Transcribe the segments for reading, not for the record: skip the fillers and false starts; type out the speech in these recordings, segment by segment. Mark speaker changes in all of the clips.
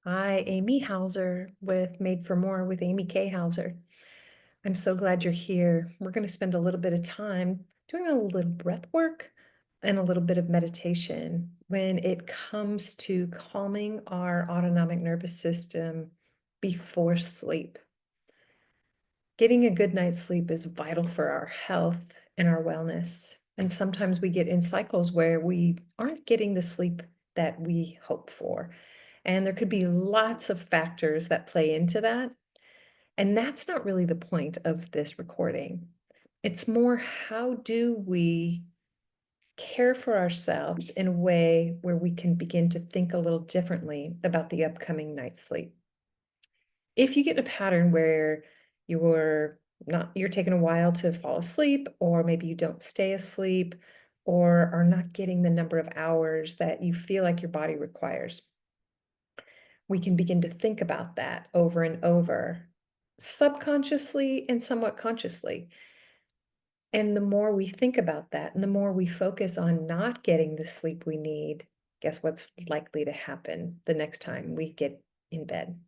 Speaker 1: Hi, Amy Hauser with Made for More with Amy K. Hauser. I'm so glad you're here. We're going to spend a little bit of time doing a little breath work and a little bit of meditation when it comes to calming our autonomic nervous system before sleep. Getting a good night's sleep is vital for our health and our wellness. And sometimes we get in cycles where we aren't getting the sleep that we hope for. And there could be lots of factors that play into that. And that's not really the point of this recording. It's more, how do we care for ourselves in a way where we can begin to think a little differently about the upcoming night's sleep? If you get in a pattern where you're taking a while to fall asleep, or maybe you don't stay asleep, or are not getting the number of hours that you feel like your body requires, we can begin to think about that over and over, subconsciously and somewhat consciously. And the more we think about that, and the more we focus on not getting the sleep we need, guess what's likely to happen the next time we get in bed?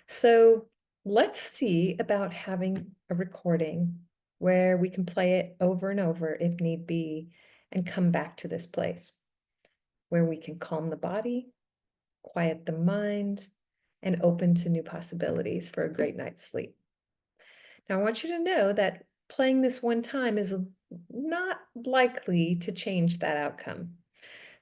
Speaker 1: So let's see about having a recording where we can play it over and over if need be, and come back to this place where we can calm the body, quiet the mind, and open to new possibilities for a great night's sleep. Now, I want you to know that playing this one time is not likely to change that outcome.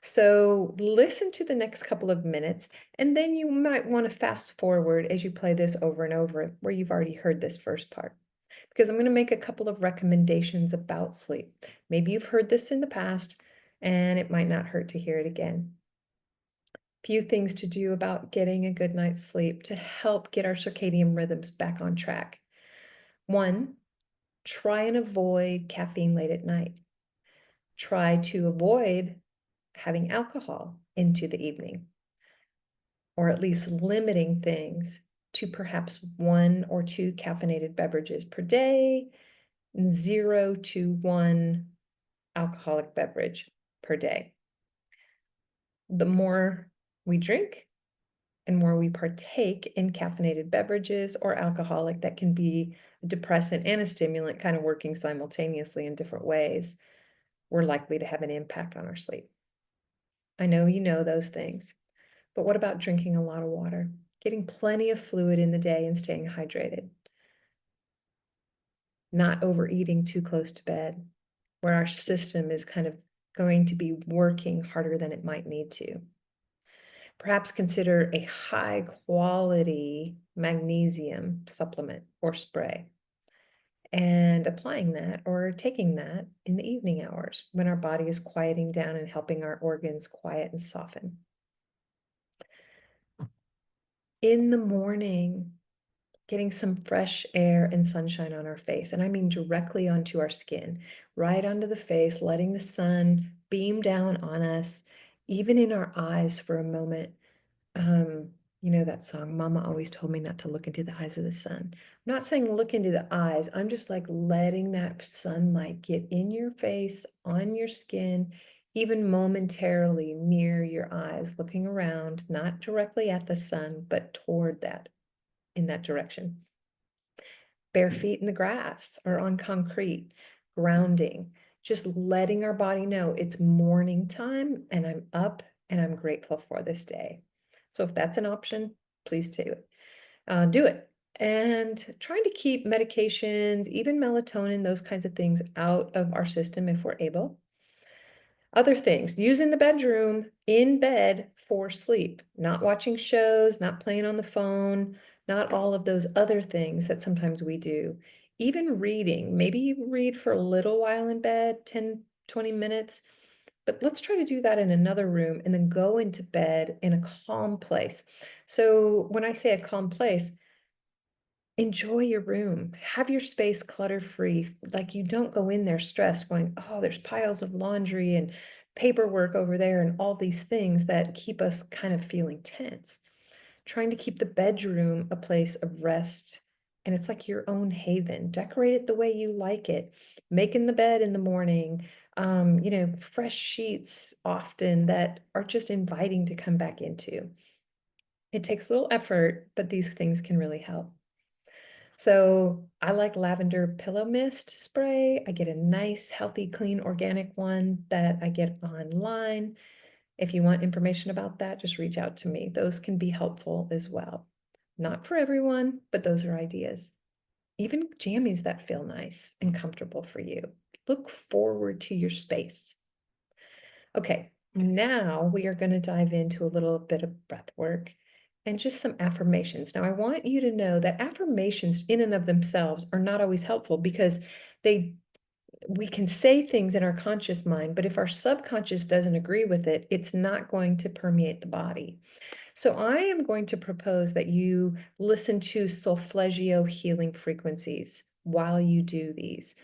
Speaker 1: So listen to the next couple of minutes, and then you might want to fast forward as you play this over and over, where you've already heard this first part, because I'm going to make a couple of recommendations about sleep. Maybe you've heard this in the past, and it might not hurt to hear it again. Few things to do about getting a good night's sleep to help get our circadian rhythms back on track. One, try and avoid caffeine late at night. Try to avoid having alcohol into the evening, or at least limiting things to perhaps 1 or 2 caffeinated beverages per day, 0 to 1 alcoholic beverage per day. The more we drink and more we partake in caffeinated beverages or alcoholic, that can be a depressant and a stimulant, kind of working simultaneously in different ways, we're likely to have an impact on our sleep. I know you know those things, but what about drinking a lot of water? Getting plenty of fluid in the day and staying hydrated. Not overeating too close to bed, where our system is kind of going to be working harder than it might need to. Perhaps consider a high quality magnesium supplement or spray, and applying that or taking that in the evening hours when our body is quieting down and helping our organs quiet and soften. In the morning, getting some fresh air and sunshine on our face, and I mean directly onto our skin, right onto the face, letting the sun beam down on us, even in our eyes for a moment. Um, you know that song, Mama always told me not to look into the eyes of the sun. I'm not saying look into the eyes. I'm just like letting that sunlight get in your face, on your skin, even momentarily near your eyes, looking around, not directly at the sun, but toward that, in that direction. Bare feet in the grass or on concrete, grounding, just letting our body know it's morning time and I'm up and I'm grateful for this day. So if that's an option, please do it. Do it. And trying to keep medications, even melatonin, those kinds of things out of our system if we're able. Other things, using the bedroom in bed for sleep, not watching shows, not playing on the phone, not all of those other things that sometimes we do. Even reading, maybe you read for a little while in bed, 10, 20 minutes, but let's try to do that in another room and then go into bed in a calm place. So when I say a calm place, enjoy your room. Have your space clutter-free. Like, you don't go in there stressed going, "Oh, there's piles of laundry and paperwork over there," and all these things that keep us kind of feeling tense. Trying to keep the bedroom a place of rest, and it's like your own haven. Decorate it the way you like it. Making the bed in the morning, fresh sheets often that are just inviting to come back into. It takes a little effort, but these things can really help. So I like lavender pillow mist spray. I get a nice, healthy, clean, organic one that I get online. If you want information about that, just reach out to me. Those can be helpful as well. Not for everyone, but those are ideas. Even jammies that feel nice and comfortable for you. Look forward to your space. Okay, now we are going to dive into a little bit of breath work and just some affirmations. Now, I want you to know that affirmations in and of themselves are not always helpful because they we can say things in our conscious mind, but if our subconscious doesn't agree with it, it's not going to permeate the body. So I am going to propose that you listen to solfeggio healing frequencies while you do these.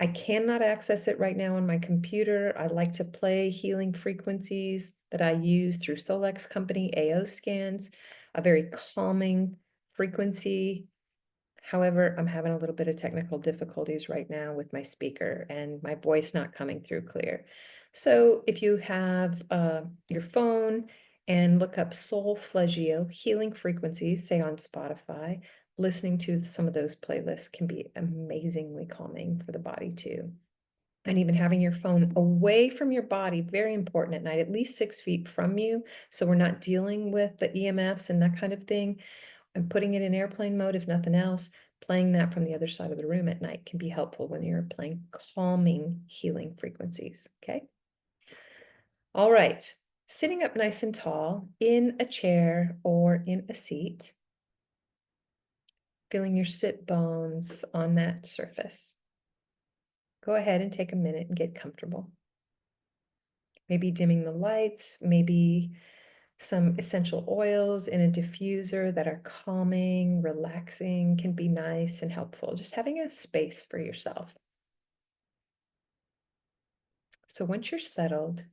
Speaker 1: I cannot access it right now on my computer. I like to play healing frequencies that I use through Solex Company AO scans, a very calming frequency. However, I'm having a little bit of technical difficulties right now with my speaker and my voice not coming through clear. So if you have your phone and look up Solfeggio healing frequencies, say on Spotify, listening to some of those playlists can be amazingly calming for the body too. And even having your phone away from your body, very important at night, at least 6 feet from you. So we're not dealing with the EMFs and that kind of thing. And putting it in airplane mode, if nothing else, playing that from the other side of the room at night can be helpful when you're playing calming healing frequencies, okay? All right, sitting up nice and tall in a chair or in a seat, feeling your sit bones on that surface. Go ahead and take a minute and get comfortable. Maybe dimming the lights, maybe some essential oils in a diffuser that are calming, relaxing, can be nice and helpful. Just having a space for yourself. So once you're settled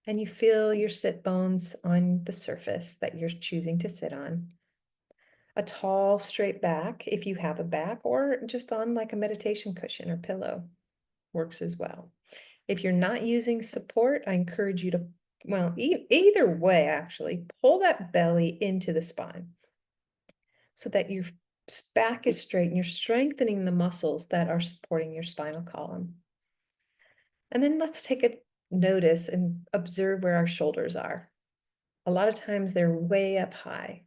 Speaker 1: and you feel your sit bones on the surface that you're choosing to sit on, a tall, straight back, if you have a back, or just on like a meditation cushion or pillow, works as well. If you're not using support, I encourage you to, well, either way, actually, pull that belly into the spine so that your back is straight and you're strengthening the muscles that are supporting your spinal column. And then let's take a notice and observe where our shoulders are. A lot of times they're way up high.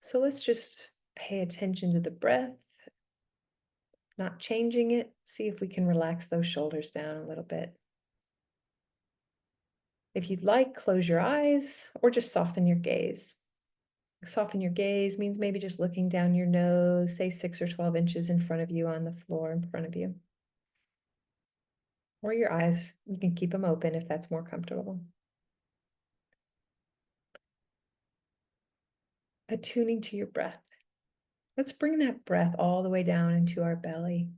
Speaker 1: So let's just pay attention to the breath, not changing it. See if we can relax those shoulders down a little bit. If you'd like, close your eyes or just soften your gaze. Soften your gaze means maybe just looking down your nose, say 6 or 12 inches in front of you on the floor in front of you. Or your eyes, you can keep them open if that's more comfortable. Attuning to your breath. Let's bring that breath all the way down into our belly.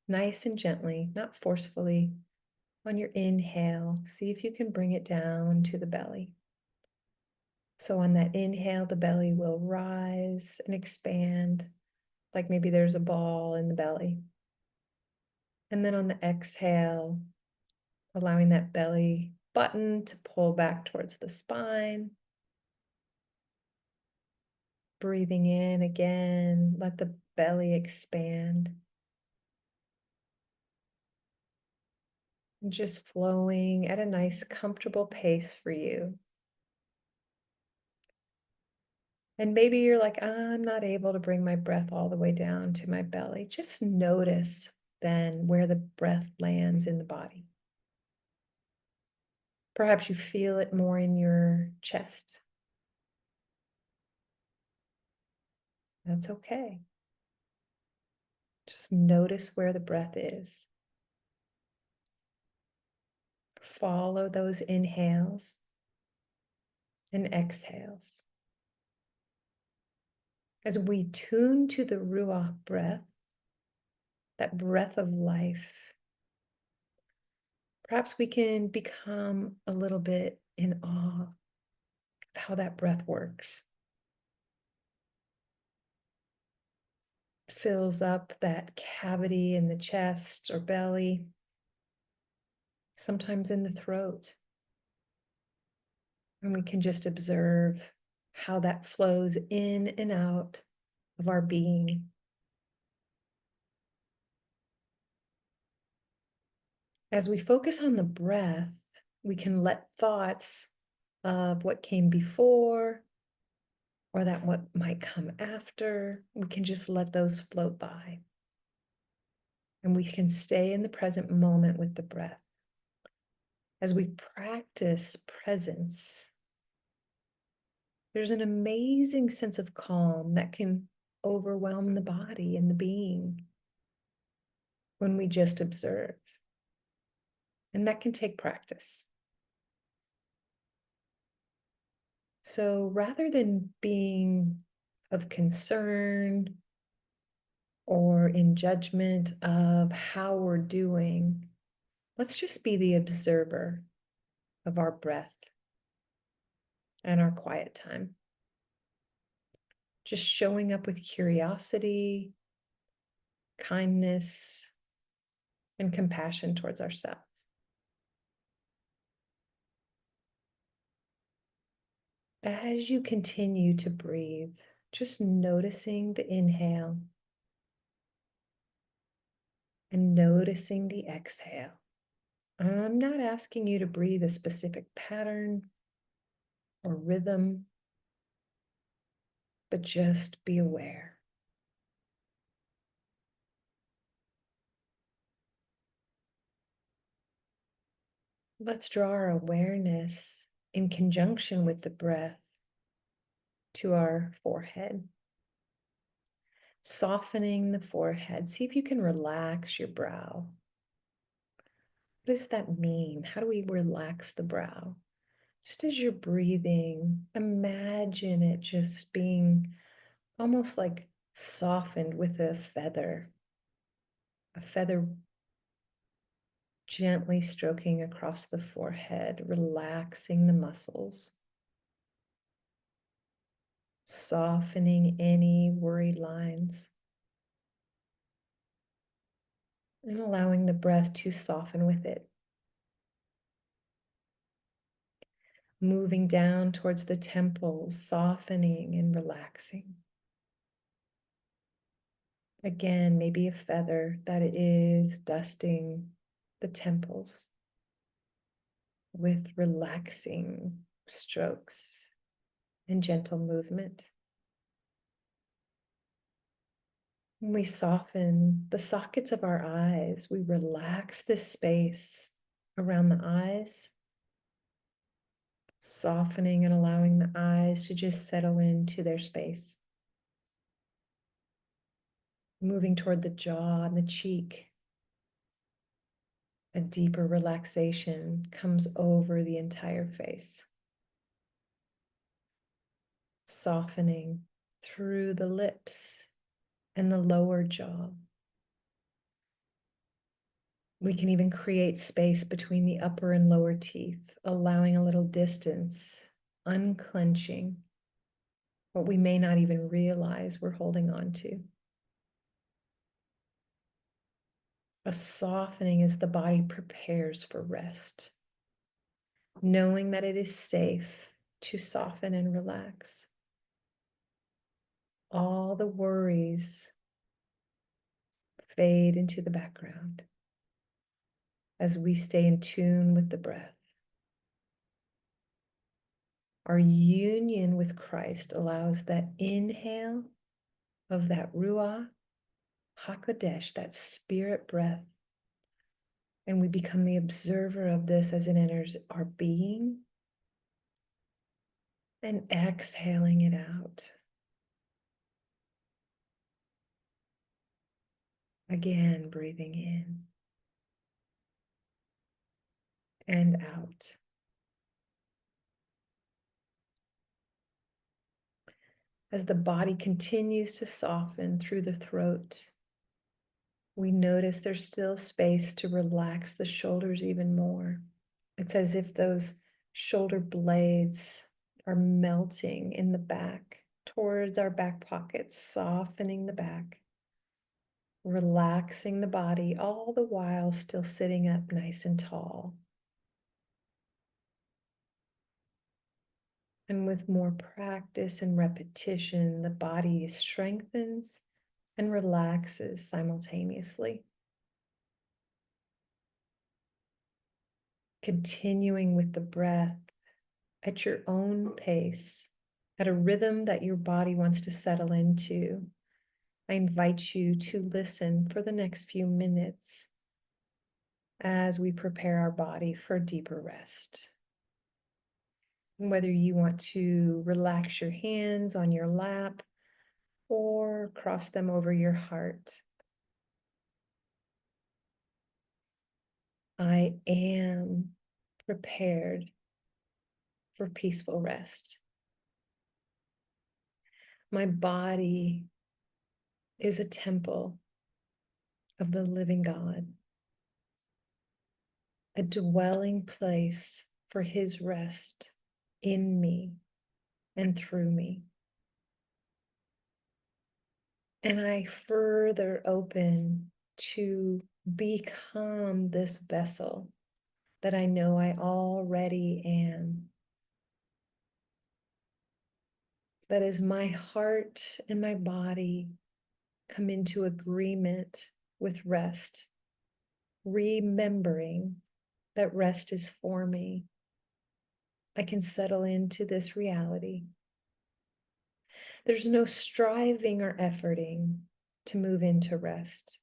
Speaker 1: Nice and gently, not forcefully. On your inhale, see if you can bring it down to the belly. So on that inhale, the belly will rise and expand, like maybe there's a ball in the belly. And then on the exhale, allowing that belly button to pull back towards the spine. Breathing in again, let the belly expand. And just flowing at a nice, comfortable pace for you. And maybe you're like, I'm not able to bring my breath all the way down to my belly. Just notice then where the breath lands in the body. Perhaps you feel it more in your chest. That's okay. Just notice where the breath is. Follow those inhales and exhales. As we tune to the Ruach breath, that breath of life, perhaps we can become a little bit in awe of how that breath works. It fills up that cavity in the chest or belly, sometimes in the throat. And we can just observe how that flows in and out of our being. As we focus on the breath, we can let thoughts of what came before or that what might come after, we can just let those float by. And we can stay in the present moment with the breath. As we practice presence, there's an amazing sense of calm that can overwhelm the body and the being when we just observe. And that can take practice. So rather than being of concern or in judgment of how we're doing, let's just be the observer of our breath and our quiet time. Just showing up with curiosity, kindness, and compassion towards ourselves. As you continue to breathe, just noticing the inhale and noticing the exhale. I'm not asking you to breathe a specific pattern or rhythm, but just be aware. Let's draw our awareness in conjunction with the breath to our forehead, softening the forehead. See if you can relax your brow. What does that mean? How do we relax the brow? Just as you're breathing, imagine it just being almost like softened with a feather gently stroking across the forehead, relaxing the muscles, softening any worried lines, and allowing the breath to soften with it. Moving down towards the temples, softening and relaxing. Again, maybe a feather that is dusting the temples with relaxing strokes and gentle movement. When we soften the sockets of our eyes, we relax this space around the eyes, softening and allowing the eyes to just settle into their space. Moving toward the jaw and the cheek. A deeper relaxation comes over the entire face. Softening through the lips and the lower jaw. We can even create space between the upper and lower teeth, allowing a little distance, unclenching what we may not even realize we're holding on to. A softening as the body prepares for rest, knowing that it is safe to soften and relax. All the worries fade into the background as we stay in tune with the breath. Our union with Christ allows that inhale of that Ruach HaKodesh, that spirit breath, and we become the observer of this as it enters our being, and exhaling it out. Again, breathing in and out. As the body continues to soften through the throat, we notice there's still space to relax the shoulders even more. It's as if those shoulder blades are melting in the back towards our back pockets, softening the back, relaxing the body, all the while still sitting up nice and tall. And with more practice and repetition, the body strengthens and relaxes simultaneously. Continuing with the breath at your own pace, at a rhythm that your body wants to settle into. I invite you to listen for the next few minutes as we prepare our body for deeper rest. Whether you want to relax your hands on your lap or cross them over your heart. I am prepared for peaceful rest. My body is a temple of the living God, a dwelling place for his rest in me and through me. And I further open to become this vessel that I know I already am. That as my heart and my body come into agreement with rest, remembering that rest is for me, I can settle into this reality. There's no striving or efforting to move into rest,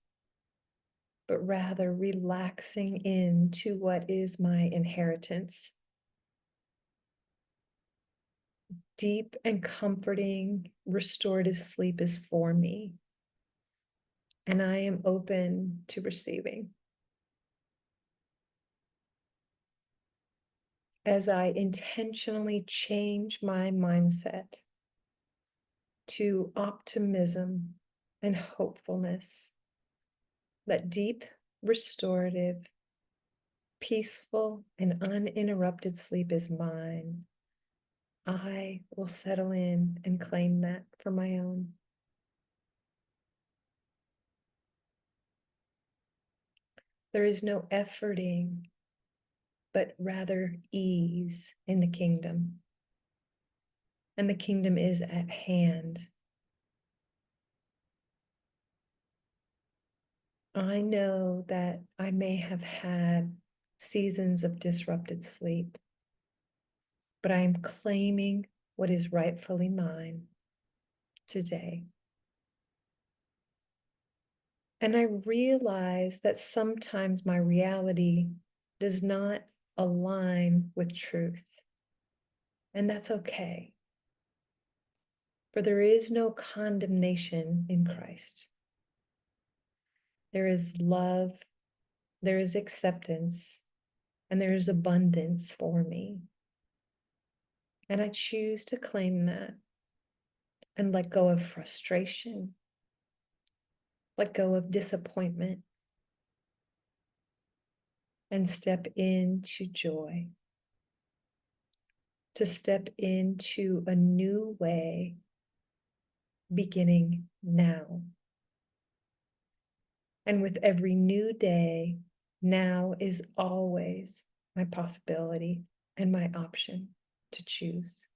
Speaker 1: but rather relaxing into what is my inheritance. Deep and comforting, restorative sleep is for me, and I am open to receiving. As I intentionally change my mindset to optimism and hopefulness, that deep, restorative, peaceful, and uninterrupted sleep is mine, I will settle in and claim that for my own. There is no efforting, but rather ease in the kingdom. And the kingdom is at hand. I know that I may have had seasons of disrupted sleep, but I am claiming what is rightfully mine today. And I realize that sometimes my reality does not align with truth. And that's okay. For there is no condemnation in Christ. There is love, there is acceptance, and there is abundance for me. And I choose to claim that and let go of frustration, let go of disappointment, and step into joy, to step into a new way beginning now. And with every new day, now is always my possibility and my option to choose.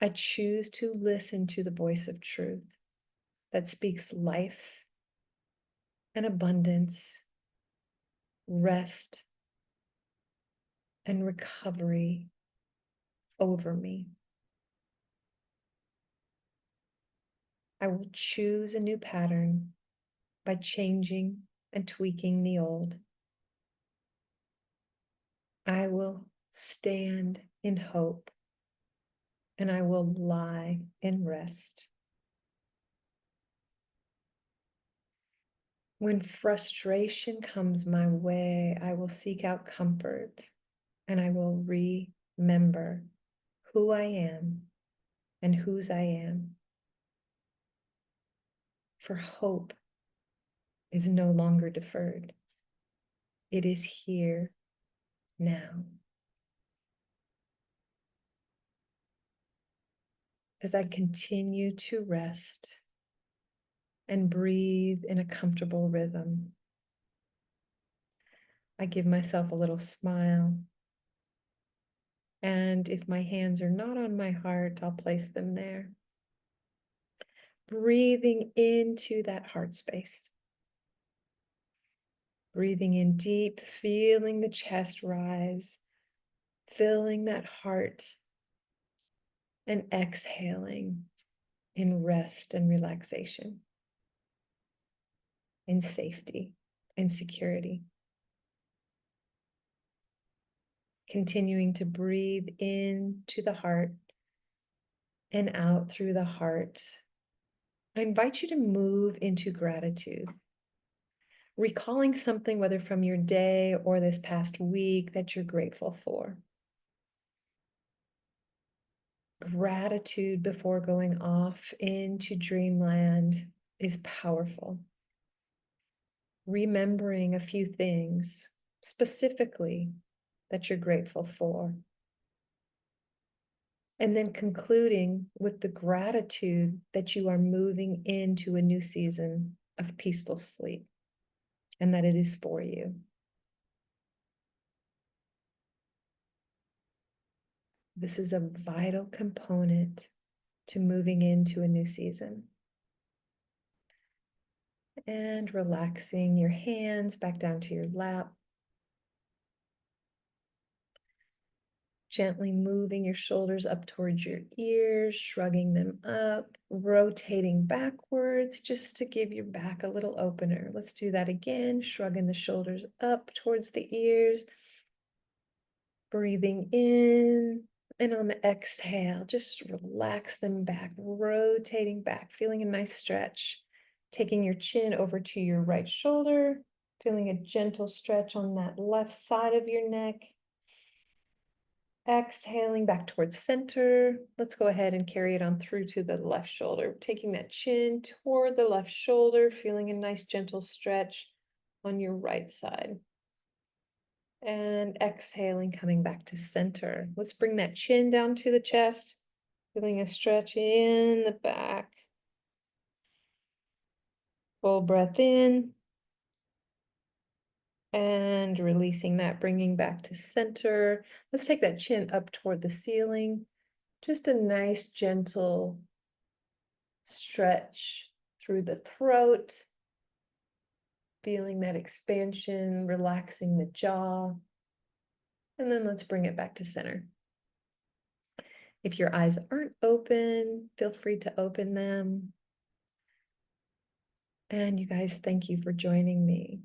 Speaker 1: I choose to listen to the voice of truth that speaks life and abundance, rest and recovery over me. I will choose a new pattern by changing and tweaking the old. I will stand in hope and I will lie in rest. When frustration comes my way, I will seek out comfort and I will remember who I am and whose I am. For hope is no longer deferred. It is here now. As I continue to rest and breathe in a comfortable rhythm, I give myself a little smile And if my hands are not on my heart, I'll place them there. Breathing into that heart space. Breathing in deep, feeling the chest rise, filling that heart, and exhaling in rest and relaxation, in safety and security. Continuing to breathe into the heart and out through the heart. I invite you to move into gratitude, recalling something, whether from your day or this past week, that you're grateful for. Gratitude before going off into dreamland is powerful. Remembering a few things specifically that you're grateful for. And then concluding with the gratitude that you are moving into a new season of peaceful sleep and that it is for you. This is a vital component to moving into a new season. And relaxing your hands back down to your lap. Gently moving your shoulders up towards your ears, shrugging them up, rotating backwards just to give your back a little opener. Let's do that again, shrugging the shoulders up towards the ears, breathing in, and on the exhale, just relax them back, rotating back, feeling a nice stretch, taking your chin over to your right shoulder, feeling a gentle stretch on that left side of your neck. Exhaling back towards center. Let's go ahead and carry it on through to the left shoulder. Taking that chin toward the left shoulder, feeling a nice gentle stretch on your right side. And exhaling, coming back to center. Let's bring that chin down to the chest, feeling a stretch in the back. Full breath in. And releasing that, bringing back to center. Let's take that chin up toward the ceiling. Just a nice, gentle stretch through the throat, feeling that expansion, relaxing the jaw. And then let's bring it back to center. If your eyes aren't open, feel free to open them. And you guys, thank you for joining me.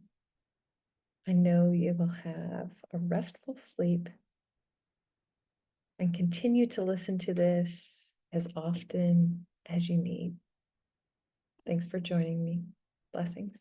Speaker 1: I know you will have a restful sleep and continue to listen to this as often as you need. Thanks for joining me. Blessings.